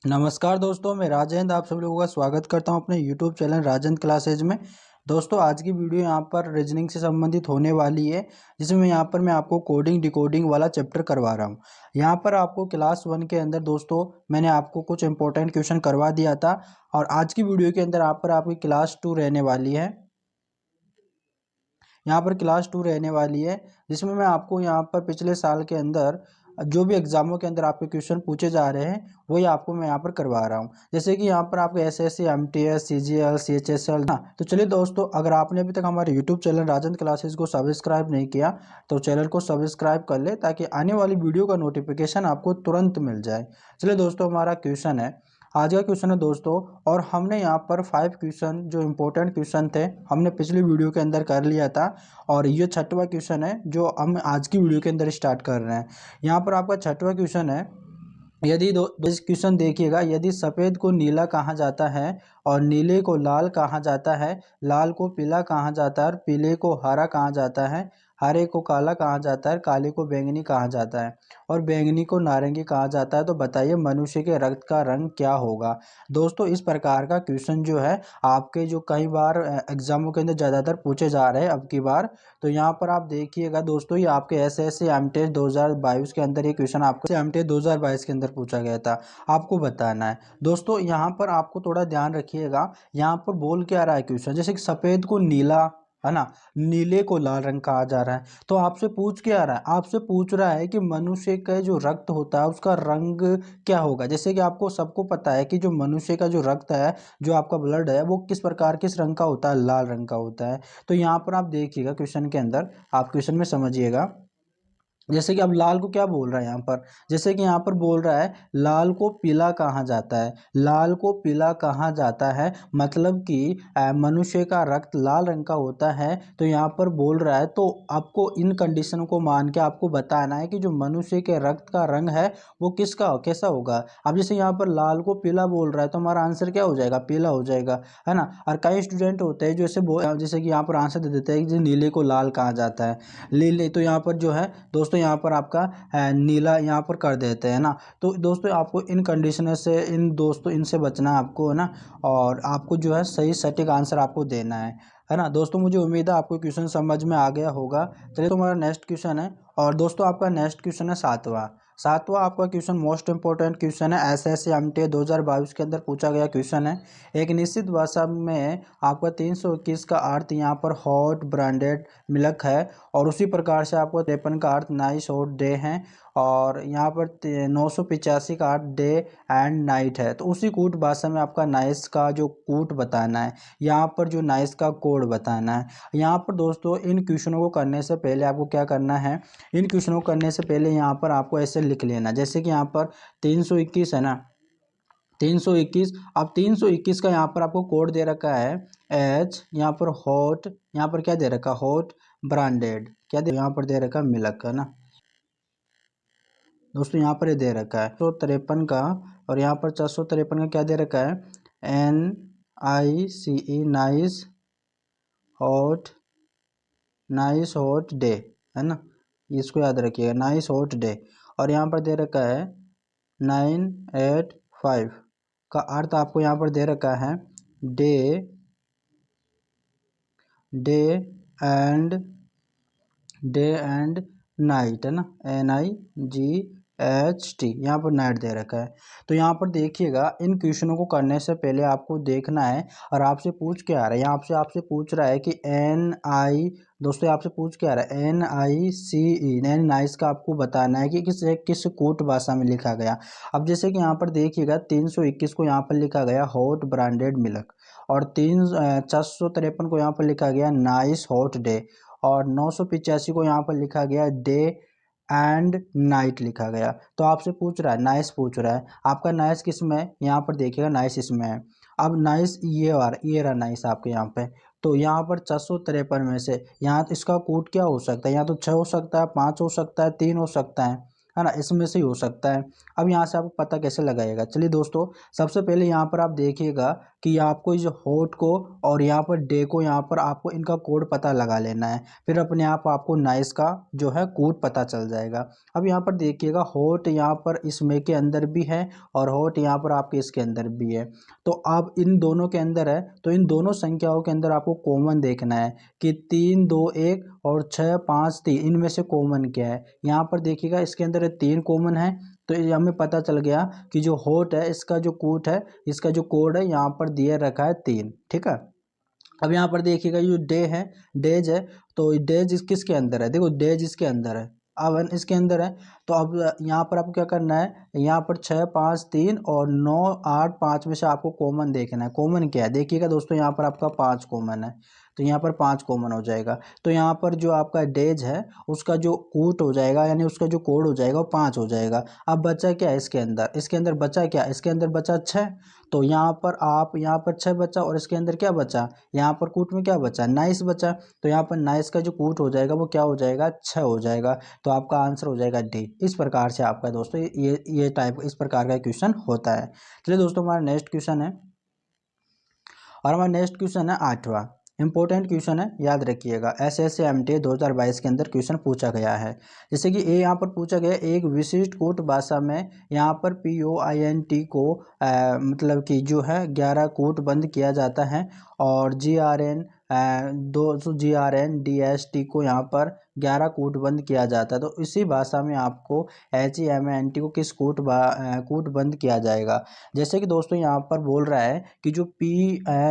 नमस्कार दोस्तों, मैं राजेंद्र आप सभी लोगों का स्वागत करता हूं अपने यूट्यूब चैनल राजेंद्र क्लासेज में। दोस्तों आज की वीडियो यहां पर रीजनिंग से संबंधित होने वाली है, जिसमें मैं आपको कोडिंग डिकोडिंग वाला चैप्टर करवा रहा हूं। यहां पर आपको क्लास 1 के अंदर दोस्तों मैंने आपको कुछ इंपॉर्टेंट क्वेश्चन करवा दिया था, और आज की वीडियो के अंदर आपकी क्लास 2 रहने वाली है। यहाँ पर क्लास 2 रहने वाली है, जिसमें मैं आपको यहाँ पर पिछले साल के अंदर जो भी एग्जामों के अंदर आपके क्वेश्चन पूछे जा रहे हैं वही आपको मैं यहाँ पर करवा रहा हूँ। जैसे कि यहाँ पर आपके एसएससी, एमटीएस, सीजीएल, सीएचएसएल ना। तो चलिए दोस्तों, अगर आपने अभी तक हमारे यूट्यूब चैनल राजेंद्र क्लासेस को सब्सक्राइब नहीं किया तो चैनल को सब्सक्राइब कर ले, ताकि आने वाली वीडियो का नोटिफिकेशन आपको तुरंत मिल जाए। चलिए दोस्तों, हमारा क्वेश्चन है, आज का क्वेश्चन है दोस्तों, और हमने यहाँ पर 5 क्वेश्चन जो इम्पोर्टेंट क्वेश्चन थे हमने पिछली वीडियो के अंदर कर लिया था, और ये 6वां क्वेश्चन है जो हम आज की वीडियो के अंदर स्टार्ट कर रहे हैं। यहाँ पर आपका 6वां क्वेश्चन है, यदि दो क्वेश्चन देखिएगा, यदि सफ़ेद को नीला कहा जाता है और नीले को लाल कहा जाता है, लाल को पीला कहा जाता है और पीले को हरा कहा जाता है, हरे को काला कहा जाता है, काले को बैंगनी कहा जाता है और बैंगनी को नारंगी कहा जाता है, तो बताइए मनुष्य के रक्त का रंग क्या होगा। दोस्तों इस प्रकार का क्वेश्चन जो है आपके जो कई बार एग्जामों के अंदर ज़्यादातर पूछे जा रहे हैं अब की बार। तो यहाँ पर आप देखिएगा दोस्तों, ये आपके एसएससी एमटीएस 2022 के अंदर ये क्वेश्चन आपको एमटीएस 2022 के अंदर पूछा गया था, आपको बताना है। दोस्तों यहाँ पर आपको थोड़ा ध्यान रखिएगा, यहाँ पर बोल क्या रहा है क्वेश्चन, जैसे कि सफ़ेद को नीला है ना, नीले को लाल रंग कहा जा रहा है, तो आपसे पूछ क्या रहा है, आपसे पूछ रहा है कि मनुष्य का जो रक्त होता है उसका रंग क्या होगा। जैसे कि आपको सबको पता है कि जो मनुष्य का जो रक्त है, जो आपका ब्लड है, वो किस प्रकार किस रंग का होता है, लाल रंग का होता है। तो यहाँ पर आप देखिएगा क्वेश्चन के अंदर, आप क्वेश्चन में समझिएगा, जैसे कि अब लाल को क्या बोल रहा है यहाँ पर, जैसे कि यहाँ पर बोल रहा है लाल को पीला कहा जाता है, लाल को पीला कहा जाता है, मतलब कि मनुष्य का रक्त लाल रंग का होता है। तो यहाँ पर बोल रहा है, तो आपको इन कंडीशन को मान के आपको बताना है कि जो मनुष्य के रक्त का रंग है वो किसका कैसा होगा। अब जैसे यहाँ पर लाल को पीला बोल रहा है, तो हमारा आंसर क्या हो जाएगा, पीला हो जाएगा, है ना। और कई स्टूडेंट होते हैं जो जैसे कि यहाँ पर आंसर दे देते हैं कि नीले को लाल कहा जाता है, नीले, तो यहाँ पर जो है दोस्तों यहाँ पर आपका नीला यहाँ पर कर देते हैं ना। तो दोस्तों आपको इन कंडीशन से इनसे बचना है आपको, है ना, और आपको जो है सही सटीक आंसर आपको देना है ना। दोस्तों मुझे उम्मीद है आपको क्वेश्चन समझ में आ गया होगा। चलिए तो हमारा नेक्स्ट क्वेश्चन है, और दोस्तों आपका नेक्स्ट क्वेश्चन है 7वां आपका क्वेश्चन मोस्ट इंपॉर्टेंट क्वेश्चन है, एसएससी एमटीएस 2022 के अंदर पूछा गया क्वेश्चन है। एक निश्चित भाषा में आपका 321 का अर्थ यहाँ पर हॉट ब्रांडेड मिल्क है, और उसी प्रकार से आपको 53 का अर्थ नाइस हॉट डे है, और यहाँ पर 985 का अर्थ डे एंड नाइट है। तो उसी कूट भाषा में आपका नाइस का जो कूट बताना है, यहाँ पर जो नाइस का कोड बताना है। यहाँ पर दोस्तों इन क्वेश्चनों को करने से पहले आपको क्या करना है, इन क्वेश्चनों को करने से पहले यहाँ पर आपको ऐसे लिख लेना, जैसे कि यहाँ पर 321 है ना, 321। अब 321 का यहाँ पर आपको कोड दे रखा है एच, यहाँ पर हॉट, यहाँ पर क्या दे रखा है, हॉट ब्रांडेड, क्या दे यहाँ पर दे रखा है, मिल्क, है ना। दोस्तों यहाँ पर ये दे रखा है 453 का, और यहाँ पर 453 का क्या दे रखा है, NICE hot nice hot day, है ना, इसको याद रखिएगा, नाइस हॉट डे। और यहाँ पर दे रखा है 985 का अर्थ आपको यहाँ पर दे रखा है day, day and day and night, है ना, NIGHT, यहाँ पर नाइट दे रखा है। तो यहाँ पर देखिएगा, इन क्वेश्चनों को करने से पहले आपको देखना है, और आपसे पूछ क्या आ रहा है, यहाँ आपसे आपसे पूछ रहा है कि दोस्तों आपसे पूछ क्या आ रहा है, NICE, नाइस का आपको बताना है कि किस कोट भाषा में लिखा गया। अब जैसे कि यहाँ पर देखिएगा 321 को यहाँ पर लिखा गया हॉट ब्रांडेड मिल्क, और 453 को यहाँ पर लिखा गया नाइस हॉट डे, और 985 को यहाँ पर लिखा गया डे एंड नाइट लिखा गया। तो आपसे पूछ रहा है, नाइस पूछ रहा है, आपका नाइस किस में है, यहाँ पर देखिएगा नाइस इसमें है। अब नाइस ये रहा नाइस आपके यहाँ पे। तो यहाँ पर 453 में से यहाँ तो इसका कोड क्या हो सकता है, यहाँ तो 6 हो सकता है, 5 हो सकता है, 3 हो सकता है ना, इसमें से ही हो सकता है। अब यहाँ से आपको पता कैसे लगाएगा, चलिए दोस्तों सबसे पहले यहाँ पर आप देखिएगा कि आपको जो हॉट को और यहाँ पर डे को यहाँ पर आपको इनका कोड पता लगा लेना है, फिर अपने आप आपको नाइस का जो है कोड पता चल जाएगा। अब यहाँ पर देखिएगा हॉट यहाँ पर इसमें के अंदर भी है और हॉट यहाँ पर आपके इसके अंदर भी है। तो आप इन दोनों के अंदर है तो इन दोनों संख्याओं के अंदर आपको कॉमन देखना है कि 3 2 1 और 6 5 3 इनमें से कॉमन क्या है। यहाँ पर देखिएगा इसके अंदर 3 कॉमन है, तो ये हमें पता चल गया कि जो हॉट है इसका जो कोड है, इसका जो कोड है यहाँ पर दिए रखा है 3। ठीक है। अब यहाँ पर देखिएगा जो डे है, डेज है, तो डेज किसके अंदर है, देखो डेज इसके अंदर है, अब इसके अंदर है। तो अब यहाँ पर आपको क्या करना है, यहाँ पर 6 5 3 और 9 8 5 में से आपको कॉमन देखना है। कॉमन क्या है देखिएगा दोस्तों, यहाँ पर आपका 5 कॉमन है, तो यहाँ पर 5 कॉमन हो जाएगा। तो यहाँ पर जो आपका डेज है उसका जो कूट हो जाएगा यानी उसका जो कोड हो जाएगा वो 5 हो जाएगा। अब बचा क्या है इसके अंदर, इसके अंदर बचा क्या, इसके अंदर बचा 6। तो यहाँ पर आप यहाँ पर 6 बचा और इसके अंदर क्या बचा, यहाँ पर कूट में क्या बचा, नाइस बचा। तो यहाँ पर नाइस का जो कूट हो जाएगा वो क्या हो जाएगा, 6 हो जाएगा। तो आपका आंसर हो जाएगा डी। इस प्रकार से आपका दोस्तों ये टाइप इस प्रकार का क्वेश्चन होता है। चलिए दोस्तों हमारा नेक्स्ट क्वेश्चन है, और हमारा नेक्स्ट क्वेश्चन है 8वां इंपॉर्टेंट क्वेश्चन है, याद रखिएगा। एसएससी एमटीए 2022 के अंदर क्वेश्चन पूछा गया है। जैसे कि ये यहाँ पर पूछा गया, एक विशिष्ट कूट भाषा में यहाँ पर POINT को मतलब कि जो है 11 कूट बंद किया जाता है, और GRN DST को यहाँ पर 11 कूट बंद किया जाता है। तो इसी भाषा में आपको HEMANT को किस कूट बंद किया जाएगा। जैसे कि दोस्तों यहाँ पर बोल रहा है कि जो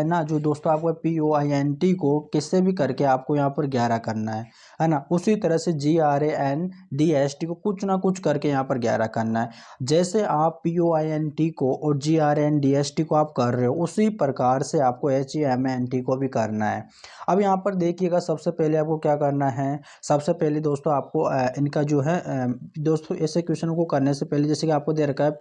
ना जो दोस्तों आपको POINT को किससे भी करके आपको यहाँ पर 11 करना है ना, उसी तरह से GRNDST को कुछ ना कुछ करके यहाँ पर 11 करना है। जैसे आप POINT को और GRNDST को आप कर रहे हो उसी प्रकार से आपको HEMANT को भी करना है। अब यहाँ पर देखिएगा सबसे पहले आपको क्या करना है, सबसे पहले दोस्तों आपको इनका जो है दोस्तों ऐसे क्वेश्चन को करने से पहले जैसे कि आपको दे रखा है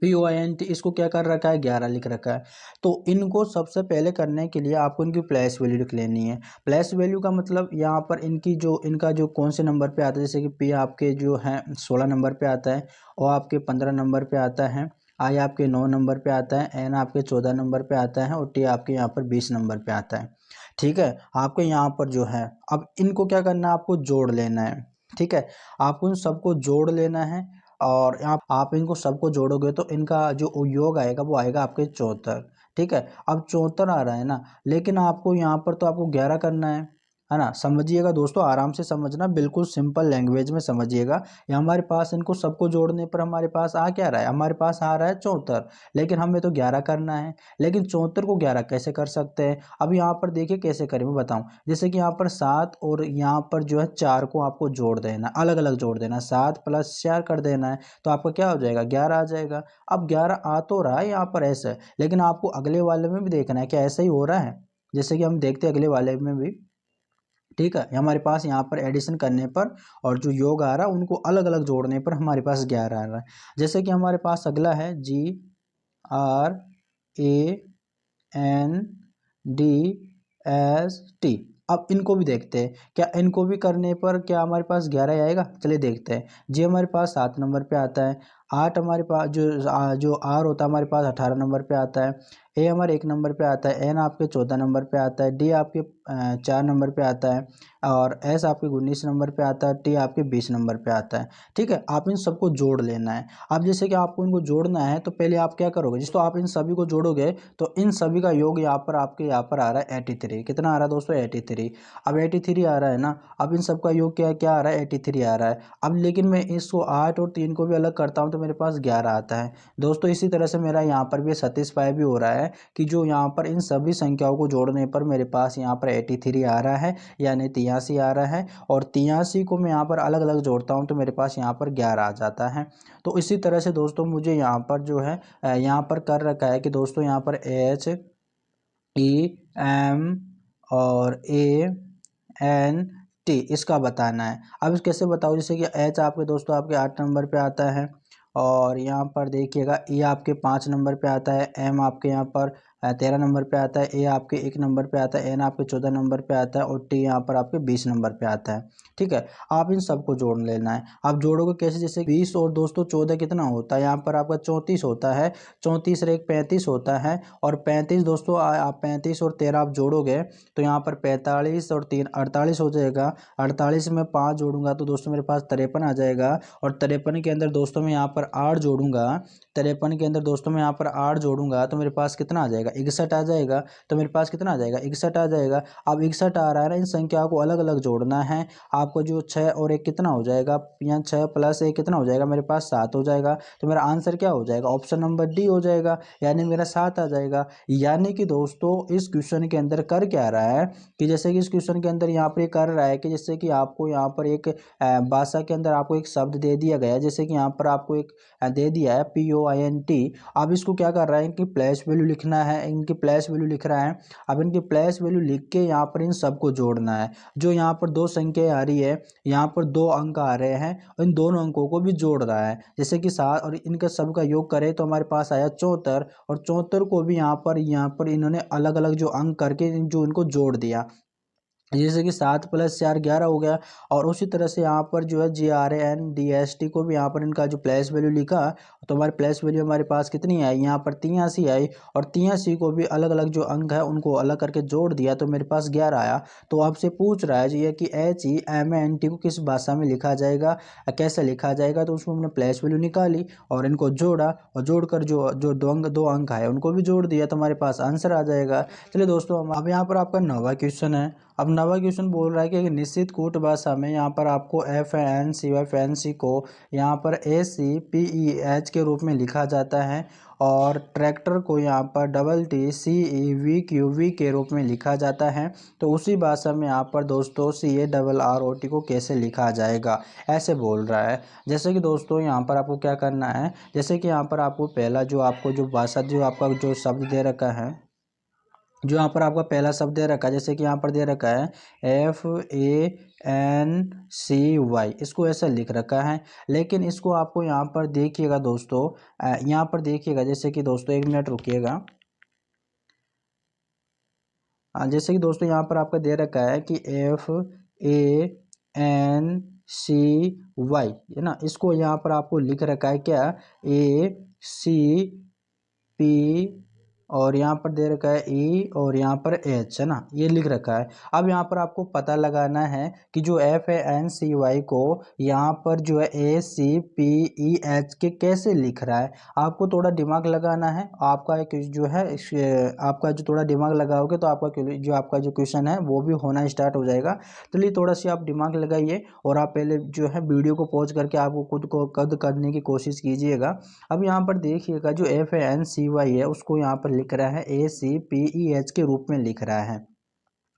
POINT इसको क्या कर रखा है, 11 लिख रखा है। तो इनको सबसे पहले करने के लिए आपको इनकी प्लेस वैल्यू लिख लेनी है। प्लेस वैल्यू का मतलब यहाँ पर इनका जो कौन से नंबर पे आता है, जैसे कि P आपके जो है 16 नंबर पे आता है, O आपके 15 नंबर पे आता है, I आपके 9 नंबर पे आता है, N आपके 14 नंबर पे आता है, और T आपके यहाँ पर 20 नंबर पे आता है। ठीक है, आपके यहाँ पर जो है अब इनको क्या करना है, आपको जोड़ लेना है। ठीक है, आपको इन सबको जोड़ लेना है, और आप इनको सबको जोड़ोगे तो इनका जो योग आएगा वो आएगा आपके 74। ठीक है, अब 74 आ रहा है ना, लेकिन आपको यहाँ पर तो आपको 11 करना है ना। समझिएगा दोस्तों, आराम से समझना, बिल्कुल सिंपल लैंग्वेज में समझिएगा। ये हमारे पास इनको सबको जोड़ने पर हमारे पास आ क्या रहा है, हमारे पास आ रहा है 74, लेकिन हमें तो 11 करना है। लेकिन 74 को 11 कैसे कर सकते हैं, अब यहाँ पर देखिए कैसे करें मैं बताऊँ। जैसे कि यहाँ पर 7 और यहाँ पर जो है 4 को आपको जोड़ देना, अलग अलग जोड़ देना, 7 + 4 कर देना है, तो आपका क्या हो जाएगा, 11 आ जाएगा। अब 11 आ तो रहा है यहाँ पर ऐसे, लेकिन आपको अगले वाले में भी देखना है क्या ऐसा ही हो रहा है। जैसे कि हम देखते हैं अगले वाले में भी। ठीक है, हमारे पास यहाँ पर एडिशन करने पर और जो योग आ रहा है उनको अलग अलग जोड़ने पर हमारे पास 11 आ रहा है। जैसे कि हमारे पास अगला है GRANDST। अब इनको भी देखते हैं, क्या इनको भी करने पर क्या हमारे पास 11 आएगा, चलिए देखते हैं। जी हमारे पास 7 नंबर पे आता है, 8 हमारे पास जो आर होता है हमारे पास 18 नंबर पे आता है, ए हमारे 1 नंबर पे आता है, एन आपके 14 नंबर पे आता है, डी आपके 4 नंबर पे आता है, और एस आपके 19 नंबर पे आता है, टी आपके 20 नंबर पे आता है। ठीक है, आप इन सबको जोड़ लेना है। अब जैसे कि आपको इनको जोड़ना है तो पहले आप क्या करोगे, जिस तो आप इन सभी को जोड़ोगे तो इन सभी का योग यहाँ पर आपके यहाँ पर आ रहा है 83। कितना आ रहा है दोस्तों, 83। अब 83 आ रहा है ना, अब इन सबका योग क्या क्या आ रहा है, 83 आ रहा है। अब लेकिन मैं इसको 8 और 3 को भी अलग करता हूँ तो मेरे पास 11 आता है दोस्तों। इसी तरह से मेरा यहाँ पर भी सेटिस्फाई भी हो रहा है कि जो यहाँ पर इन सभी संख्याओं को जोड़ने पर मेरे पास यहाँ पर 83 आ रहा है, यानी 83 आ रहा है, और 83 को मैं यहाँ पर अलग अलग जोड़ता हूँ तो मेरे पास यहाँ पर 11 आ जाता है। तो इसी तरह से दोस्तों मुझे यहाँ पर जो है यहाँ पर कर रखा है कि दोस्तों यहाँ पर HEM और ANT इसका बताना है। अब कैसे बताओ, जैसे कि H आपके दोस्तों आपके 8 नंबर पे आता है, और यहाँ पर देखिएगा E आपके 5 नंबर पे आता है, M आपके यहाँ पर 13 नंबर पे आता है, ए आपके 1 नंबर पे आता है, एन आपके 14 नंबर पे आता है और टी यहाँ पर आपके 20 नंबर पे आता है। ठीक है, आप इन सबको जोड़ लेना है। आप जोड़ोगे कैसे, जैसे 20 और दोस्तों 14 कितना होता है, यहाँ पर आपका 34 होता है, 34 और 1 35 होता है, और 35 दोस्तों आप 35 और 13 आप जोड़ोगे तो यहाँ पर 45 और 3 48 हो जाएगा। 48 में 5 जोड़ूंगा तो दोस्तों मेरे पास 53 आ जाएगा, और 53 के अंदर दोस्तों मैं यहाँ पर 8 जोड़ूंगा, 53 के अंदर दोस्तों मैं यहाँ पर 8 जोड़ूंगा तो मेरे पास कितना आ जाएगा, 61 आ जाएगा। तो मेरे पास कितना आ जाएगा, 61 आ जाएगा। अब 61 आ रहा है ना, इन संख्याओं को अलग अलग जोड़ना है आपको। जो 6 और 1 कितना हो जाएगा, यहाँ 6 प्लस 1 कितना हो जाएगा, मेरे पास 7 हो जाएगा। तो मेरा आंसर क्या हो जाएगा, ऑप्शन नंबर डी हो जाएगा, यानी मेरा 7 आ जाएगा। यानी कि दोस्तों इस क्वेश्चन के अंदर कर क्या रहा है कि जैसे कि इस क्वेश्चन के अंदर यहाँ पर कर रहा है कि जैसे कि आपको यहाँ पर एक भाषा के अंदर आपको एक शब्द दे दिया गया है, जैसे कि यहाँ पर आपको एक दे दिया है POINT। अब इसको क्या कर रहा है, इनकी प्लेस वैल्यू लिखना है, इनकी प्लेस वैल्यू लिख रहा है। अब इनकी प्लेस वैल्यू लिख के यहाँ पर इन सबको जोड़ना है। जो यहाँ पर 2 संख्या आ रही है, यहाँ पर 2 अंक आ रहे हैं, इन दोनों अंकों को भी जोड़ रहा है। जैसे कि 7 और इनका सबका योग करें तो हमारे पास आया 74, और 74 को भी यहाँ पर इन्होंने अलग अलग जो अंक करके जो इनको जोड़ दिया। जैसे कि 7 + 4 11 हो गया। और उसी तरह से यहाँ पर जो है GRANDST को भी यहाँ पर इनका जो प्लेस वैल्यू लिखा तो हमारी प्लेस वैल्यू हमारे पास कितनी आई, यहाँ पर 83 आई, और 83 को भी अलग अलग जो अंक है उनको अलग करके जोड़ दिया तो मेरे पास 11 आया। तो आपसे पूछ रहा है जी कि HEMANT को किस भाषा में लिखा जाएगा, कैसे लिखा जाएगा। तो उसमें हमने प्लेस वैल्यू निकाली और इनको जोड़ा, और जोड़कर जो जो दो अंक है उनको भी जोड़ दिया तो हमारे पास आंसर आ जाएगा। चलिए दोस्तों, हम अब यहाँ पर आपका 9वां क्वेश्चन है। अब 9वां क्वेश्चन बोल रहा है कि एक निश्चित कूट भाषा में यहाँ पर आपको FANCY को यहाँ पर ACPEH के रूप में लिखा जाता है, और ट्रैक्टर को यहाँ पर TTCEVQV के रूप में लिखा जाता है। तो उसी भाषा में यहाँ पर दोस्तों CARROT को कैसे लिखा जाएगा, ऐसे बोल रहा है। जैसे कि दोस्तों यहाँ पर आपको क्या करना है, जैसे कि यहाँ पर आपको पहला जो आपको जो भाषा जो आपका जो शब्द दे रखा है, जो यहाँ पर आपका पहला शब्द दे रखा है, जैसे कि यहाँ पर दे रखा है FANCY, इसको ऐसा लिख रखा है। लेकिन इसको आपको यहाँ पर देखिएगा दोस्तों, यहाँ पर देखिएगा, जैसे कि दोस्तों 1 मिनट रुकिएगा। जैसे कि दोस्तों यहाँ पर आपका दे रखा है कि FANCY है ना, इसको यहाँ पर आपको लिख रखा है क्या, ACP, और यहाँ पर दे रखा है E, और यहाँ पर H है ना, ये लिख रखा है। अब यहाँ पर आपको पता लगाना है कि जो FANCY को यहाँ पर जो है ACPEH के कैसे लिख रहा है। आपको थोड़ा दिमाग लगाना है, आपका एक जो है आपका जो थोड़ा दिमाग लगाओगे तो आपका जो क्वेश्चन है वो भी होना स्टार्ट हो जाएगा। तो लिए थोड़ा सी आप दिमाग लगाइए, और आप पहले जो है वीडियो को पॉज करके आपको खुद को कद करने की कोशिश कीजिएगा। अब यहाँ पर देखिएगा जो FANCY है उसको यहाँ पर लिख रहा है ACPEH के रूप में लिख रहा है।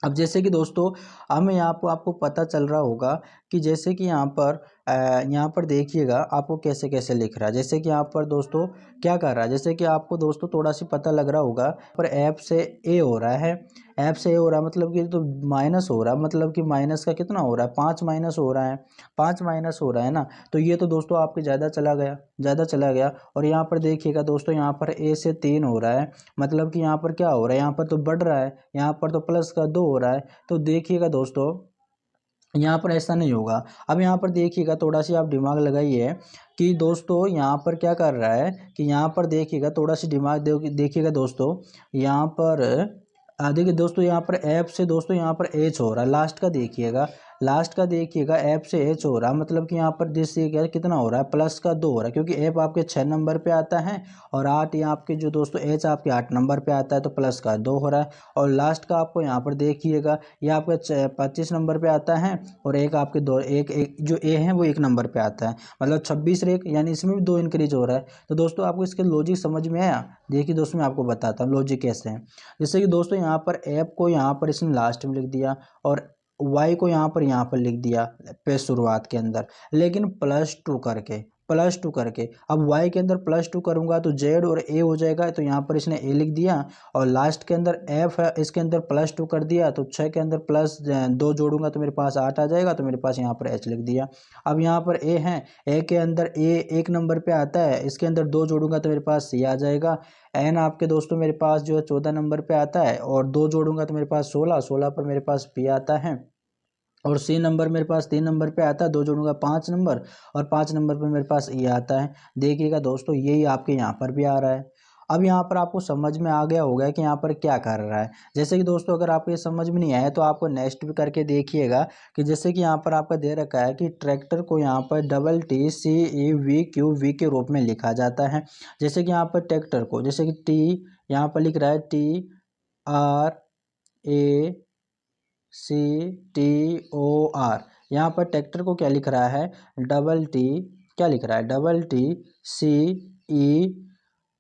अब जैसे कि दोस्तों हमें यहाँ पर आपको पता चल रहा होगा कि जैसे कि यहाँ पर देखिएगा आपको कैसे कैसे लिख रहा है। जैसे कि यहाँ पर दोस्तों क्या कर रहा है, जैसे कि आपको दोस्तों थोड़ा सी पता लग रहा होगा पर ऐप से ए हो रहा है, ऐप से ए हो रहा है मतलब कि तो माइनस हो रहा है, मतलब कि माइनस का कितना हो रहा है, 5 माइनस हो रहा है, 5 माइनस हो रहा है ना। तो ये तो दोस्तों आपके ज़्यादा चला गया, ज़्यादा चला गया। और यहाँ पर देखिएगा दोस्तों यहाँ पर ए से 3 हो रहा है, मतलब कि यहाँ पर क्या हो रहा है, यहाँ पर तो बढ़ रहा है, यहाँ पर तो प्लस का 2 हो रहा है। तो देखिएगा दोस्तों यहाँ पर ऐसा नहीं होगा। अब यहाँ पर देखिएगा, थोड़ा सी आप दिमाग लगाइए कि दोस्तों यहाँ पर क्या कर रहा है कि यहाँ पर देखिएगा, थोड़ा सी दिमाग देखिएगा दोस्तों। यहाँ पर देखिए दोस्तों, यहाँ पर ऐप से दोस्तों यहाँ पर एच हो रहा है, लास्ट का देखिएगा, लास्ट का देखिएगा, ऐप से एच हो रहा है, मतलब कि यहाँ पर देखिए क्या कितना हो रहा है, प्लस का 2 हो रहा है, क्योंकि ऐप आपके 6 नंबर पे आता है, और 8 यहाँ आपके जो दोस्तों एच आपके 8 नंबर पे आता है, तो प्लस का 2 हो रहा है। और लास्ट का आपको यहाँ पर देखिएगा, ये आपका 25 नंबर पे आता है, और एक आपके एक जो ए है वो 1 नंबर पे आता है, मतलब 26 रेक, यानी इसमें भी 2 इंक्रीज हो रहा है। तो दोस्तों आपको इसके लॉजिक समझ में आया। देखिए दोस्तों मैं आपको बताता हूँ लॉजिक कैसे है। जैसे कि दोस्तों यहाँ पर ऐप को यहाँ पर इसने लास्ट में लिख दिया, और वाई को यहाँ पर लिख दिया पे शुरुआत के अंदर, लेकिन +2 करके +2 करके। अब y के अंदर +2 करूँगा तो z और a हो जाएगा, तो यहाँ पर इसने a लिख दिया। और लास्ट के अंदर f है, इसके अंदर +2 कर दिया, तो 6 के अंदर +2 जोड़ूंगा तो मेरे पास 8 आ जाएगा, तो मेरे पास यहाँ पर h लिख दिया। अब यहाँ पर a है, a के अंदर a 1 नंबर पे आता है, इसके अंदर 2 जोड़ूंगा तो मेरे पास c आ जाएगा। n आपके दोस्तों मेरे पास जो है 14 नंबर पे आता है, और 2 जोड़ूंगा तो मेरे पास 16, 16 पर मेरे पास p आता है। और सी नंबर मेरे पास 3 नंबर पे आता है, 2 जोड़ूंगा 5 नंबर, और 5 नंबर पे मेरे पास ये आता है। देखिएगा दोस्तों, यही आपके यहाँ पर भी आ रहा है। अब यहाँ पर आपको समझ में आ गया होगा कि यहाँ पर क्या कर रहा है। जैसे कि दोस्तों अगर आपको ये समझ में नहीं आया तो आपको नेक्स्ट भी करके देखिएगा, कि जैसे कि यहाँ पर आपका दे रखा है कि ट्रैक्टर को यहाँ पर TCEVQV के रूप में लिखा जाता है। जैसे कि यहाँ पर ट्रैक्टर को, जैसे कि टी यहाँ पर लिख रहा है TRACTOR, यहाँ पर ट्रैक्टर को क्या लिख रहा है, T क्या लिख रहा है, TCE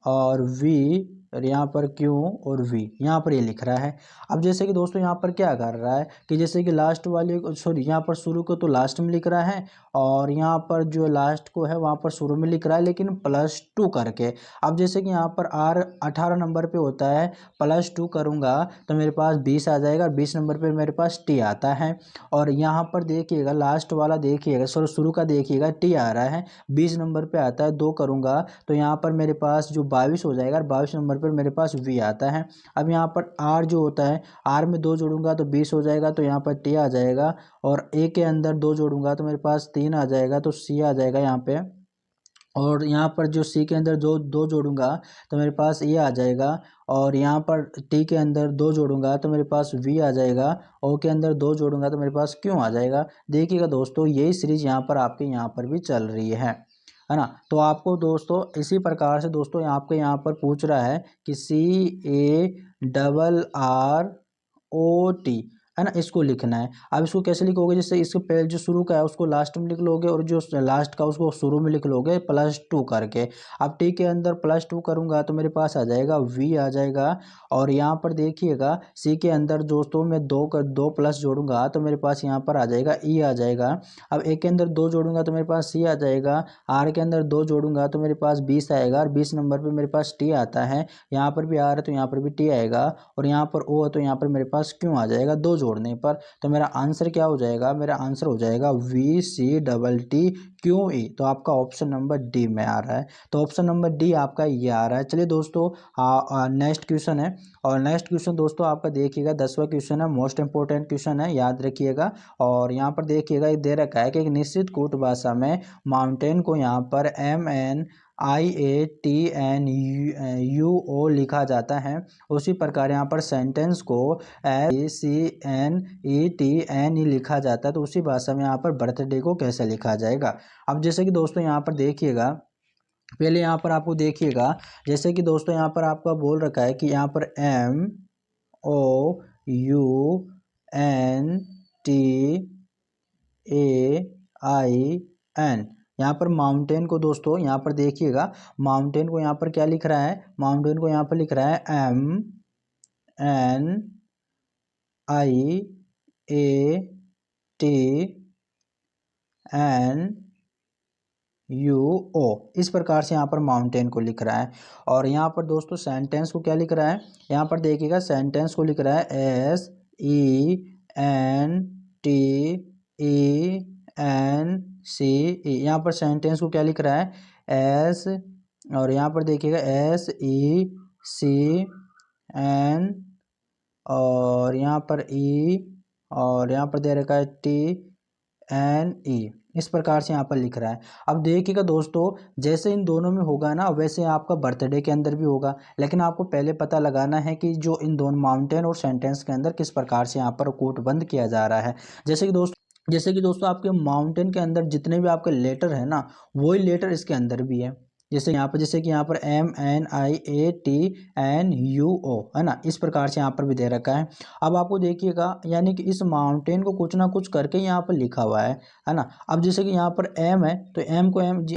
और V, और यहाँ पर Q और V, यहाँ पर ये लिख रहा है। अब जैसे कि दोस्तों यहाँ पर क्या कर रहा है कि जैसे कि लास्ट वाले सॉरी यहाँ पर शुरू को तो लास्ट में लिख रहा है, और यहाँ पर जो लास्ट को है वहाँ पर शुरू में लिख रहा है, लेकिन +2 करके। अब जैसे कि यहाँ पर R 18 नंबर पे होता है, +2 करूँगा तो मेरे पास 20 आ जाएगा, और 20 नंबर पर मेरे पास T आता है। और यहाँ पर देखिएगा लास्ट वाला, देखिएगा शुरू का देखिएगा T आ रहा है, 20 नंबर पे आता है, 2 करूँगा तो यहाँ पर मेरे पास जो 22 हो जाएगा, और 22 नंबर पर मेरे पास V आता है। अब यहाँ पर R जो होता है, R में 2 जोड़ूंगा तो 20 हो जाएगा, तो यहाँ पर T आ जाएगा। और A के अंदर 2 जोड़ूंगा तो मेरे पास 3 आ जाएगा, तो C आ जाएगा यहाँ पे। और यहाँ पर जो C के अंदर जो 2 जोड़ूंगा तो मेरे पास ये आ जाएगा। और यहाँ पर T के अंदर 2 जोड़ूंगा तो मेरे पास V आ जाएगा। O के अंदर 2 जोड़ूंगा तो मेरे पास Q आ जाएगा। देखिएगा दोस्तों, यही सीरीज यहाँ पर आपके यहाँ पर भी चल रही है ना। तो आपको दोस्तों इसी प्रकार से दोस्तों आपके यहाँ पर पूछ रहा है कि CARROT, है ना, इसको लिखना है। अब इसको कैसे लिखोगे, जैसे इसके पहले जो शुरू का है उसको लास्ट में लिख लोगे, और जो लास्ट का उसको शुरू में लिख लोगे +2 करके। अब टी के अंदर +2 करूंगा तो मेरे पास आ जाएगा V आ जाएगा। और यहाँ पर देखिएगा सी के अंदर दोस्तों मैं 2 प्लस जोड़ूंगा तो मेरे पास यहाँ पर आ जाएगा E आ जाएगा। अब ए के अंदर 2 जोड़ूंगा तो मेरे पास C आ जाएगा। R के अंदर 2 जोड़ूंगा तो मेरे पास 20 आएगा, और 20 नंबर पर मेरे पास T आता है। यहाँ पर भी R है तो यहाँ पर भी T आएगा, और यहाँ पर O है तो यहाँ पर मेरे पास Q आ जाएगा 2 जोड़ने पर। तो मेरा आंसर क्या हो जाएगा, मेरा आंसर हो जाएगा VCTTQE। तो आपका ऑप्शन नंबर डी में आ रहा है। तो ऑप्शन नंबर डी आपका ये आ रहा है। चलिए दोस्तों नेक्स्ट क्वेश्चन है, और नेक्स्ट क्वेश्चन दोस्तों आपका देखिएगा 10वां क्वेश्चन है, मोस्ट इंपोर्टेंट क्वेश्चन है, याद रखिएगा। और यहाँ पर देखिएगा ये दे रखा है कि एक निश्चित कूट भाषा में माउंटेन को यहाँ पर MAINTENUO लिखा जाता है। उसी प्रकार यहाँ पर सेंटेंस को SCNETNE लिखा जाता है। तो उसी भाषा में यहाँ पर बर्थडे को कैसे लिखा जाएगा। अब जैसे कि दोस्तों यहाँ पर देखिएगा, पहले यहाँ पर आपको देखिएगा, जैसे कि दोस्तों यहाँ पर आपका बोल रखा है कि यहाँ पर MOUNTAIN, यहाँ पर माउंटेन को दोस्तों यहाँ पर देखिएगा, माउंटेन को यहाँ पर क्या लिख रहा है, माउंटेन को यहाँ पर लिख रहा है MAINTENUO, इस प्रकार से यहाँ पर माउंटेन को लिख रहा है। और यहाँ पर दोस्तों सेंटेंस को क्या लिख रहा है, यहाँ पर देखिएगा सेंटेंस को लिख रहा है SENTENCE। यहाँ पर सेंटेंस को क्या लिख रहा है एस, और यहाँ पर देखिएगा SECN, और यहाँ पर E, और यहाँ पर दे रखा है TNE, इस प्रकार से यहाँ पर लिख रहा है। अब देखिएगा दोस्तों, जैसे इन दोनों में होगा ना वैसे आपका बर्थडे के अंदर भी होगा, लेकिन आपको पहले पता लगाना है कि जो इन दोनों माउंटेन और सेंटेंस के अंदर किस प्रकार से यहाँ पर कोट बंद किया जा रहा है। जैसे कि दोस्तों आपके माउंटेन के अंदर जितने भी आपके लेटर है ना, वही लेटर इसके अंदर भी है। जैसे कि यहाँ पर MNIATNUO, है ना, इस प्रकार से यहाँ पर भी दे रखा है। अब आपको देखिएगा, यानी कि इस माउंटेन को कुछ ना कुछ करके यहाँ पर लिखा हुआ है ना। अब जैसे कि यहाँ पर M है तो M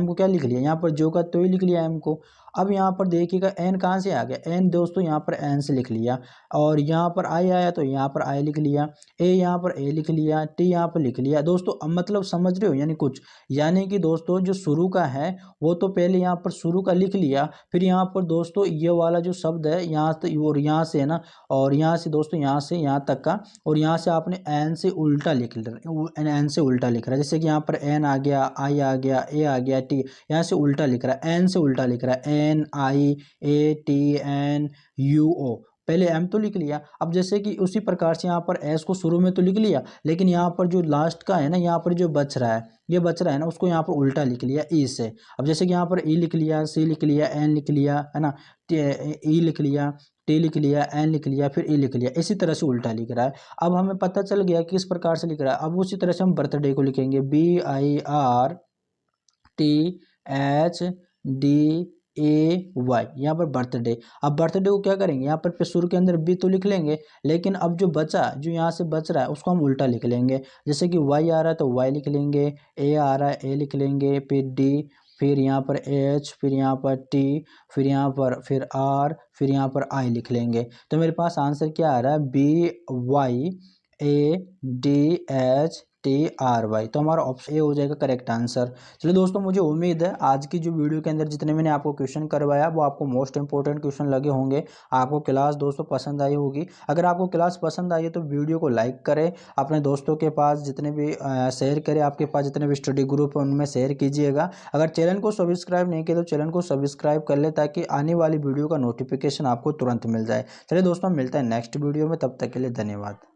को क्या लिख लिया, यहाँ पर जो का तो ही लिख लिया M को। अब यहाँ पर देखिएगा एन कहाँ से आ गया, एन दोस्तों यहाँ पर एन से लिख लिया, और यहाँ पर आई आया तो यहाँ पर आई लिख लिया, ए यहाँ पर ए लिख लिया, टी यहाँ पर लिख लिया दोस्तों। अब मतलब समझ रहे हो, यानी कुछ, यानी कि दोस्तों जो शुरू का है वो तो पहले यहाँ पर शुरू का लिख लिया, फिर यहाँ पर दोस्तों ये वाला जो शब्द है यहाँ से और यहाँ से है ना, और यहाँ से दोस्तों यहाँ से यहाँ तक का, और यहाँ से आपने एन से उल्टा लिख लिया, एन से उल्टा लिख रहा है, जैसे कि यहाँ पर एन आ गया, आई आ गया, ए आ गया, टी, यहाँ से उल्टा लिख रहा है, एन से उल्टा लिख रहा है, N I A T N U O, पहले एम तो लिख लिया। अब जैसे कि उसी प्रकार से यहाँ पर एस को शुरू में तो लिख लिया, लेकिन यहाँ पर जो लास्ट का है ना, यहाँ पर जो बच रहा है, ये बच रहा है ना, उसको यहाँ पर उल्टा लिख लिया ई से। अब जैसे कि यहाँ पर ई लिख लिया, सी लिख लिया, एन लिख लिया, है ना, ई लिख लिया, टी लिख लिया, एन लिख लिया, फिर ई लिख लिया, इसी तरह से उल्टा लिख रहा है। अब हमें पता चल गया कि किस प्रकार से लिख रहा है। अब उसी तरह से हम बर्थडे को लिखेंगे, B I R T H D A Y, यहाँ पर बर्थडे। अब बर्थडे को क्या करेंगे, यहाँ पर शुरू के अंदर बी तो लिख लेंगे, लेकिन अब जो बचा, जो यहाँ से बच रहा है उसको हम उल्टा लिख लेंगे। जैसे कि वाई आ रहा है तो वाई लिख लेंगे, ए आ रहा है ए लिख लेंगे, फिर डी, फिर यहाँ पर एच, फिर यहाँ पर टी, फिर यहाँ पर फिर आर, फिर यहाँ पर आई लिख लेंगे। तो मेरे पास आंसर क्या आ रहा है, B Y A D H T R Y, तो हमारा ऑप्शन ए हो जाएगा करेक्ट आंसर। चलिए दोस्तों, मुझे उम्मीद है आज की जो वीडियो के अंदर जितने मैंने आपको क्वेश्चन करवाया वो आपको मोस्ट इंपॉर्टेंट क्वेश्चन लगे होंगे, आपको क्लास दोस्तों पसंद आई होगी। अगर आपको क्लास पसंद आई है तो वीडियो को लाइक करें, अपने दोस्तों के पास जितने भी शेयर करें, आपके पास जितने भी स्टडी ग्रुप है उनमें शेयर कीजिएगा। अगर चैनल को सब्सक्राइब नहीं किया तो चैनल को सब्सक्राइब कर ले, ताकि आने वाली वीडियो का नोटिफिकेशन आपको तुरंत मिल जाए। चलिए दोस्तों, मिलता है नेक्स्ट वीडियो में, तब तक के लिए धन्यवाद।